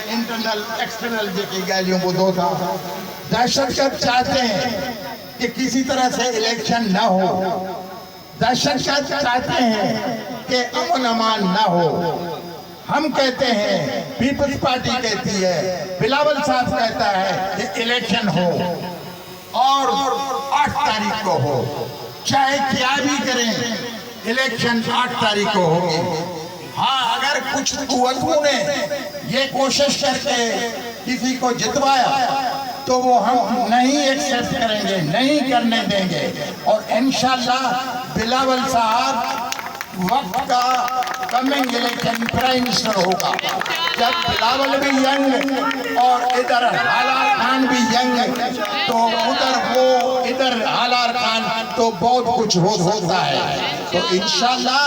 internal external Jackie گالیوں بدھو تھا دہشت گرد چاہتے ہیں کہ کسی طرح سے الیکشن نہ ہو دہشت گرد چاہتے ہیں کہ امن امان نہ ہو ہم کہتے ہیں پیپلز پارٹی کہتی ہے بلاول صاحب کہتا ہے کہ الیکشن ہو اور 8 تاریخ کو ہو چاہے کیا بھی کریں الیکشن 8 تاریخ کو ہوگی ہاں اگر کچھ قوتوں نے یہ کوشش کر کے کسی کو جتوایا تو وہ ہم نہیں ایکسپٹ کریں گے نہیں کرنے دیں گے اور انشاءاللہ بلاول صاحب وقت کا کمنگ الیکشن پرائم منسٹر ہوگا جب بلاول بھی ینگ اور ادھر حالار خان بھی ینگ تو ادھر وہ ادھر حالار خان تو بہت کچھ ہو سکتا ہے تو انشاءاللہ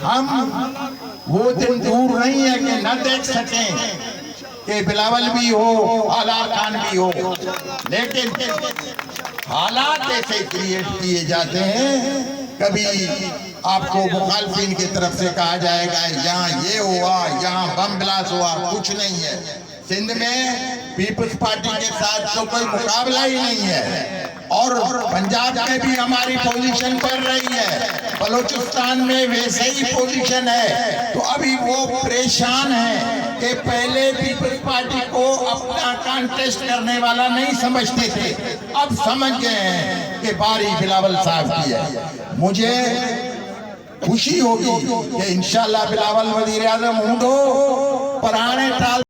ہم وہ دن دور نہیں ہے کہ نہ دیکھ سکیں کہ بلاول بھی ہو حالار خان بھی ہو لیکن حالات ایسے کریٹ کیے جاتے ہیں کبھی آپ کو مخالفین کی طرف سے کہا جائے گا یہاں یہ ہوا یہاں بم بلاس ہوا کچھ نہیں ہے سندھ میں پیپلز پارٹی کے ساتھ تو کوئی مقابلہ ہی نہیں ہے اور پنجاب میں بھی ہماری پوزیشن بڑھ رہی ہے بلوچستان میں ویسے ہی پوزیشن ہے تو ابھی وہ پریشان ہیں کہ پہلے پیپلز پارٹی کو اپنا کانٹیسٹ کرنے والا نہیں سمجھتے تھے اب سمجھ گئے ہیں کہ باری بلاول صاحب کی ہے مجھے خوشی ہوگی کہ انشاءاللہ بلاول وزیر اعظم ہوں گو پرانے ٹال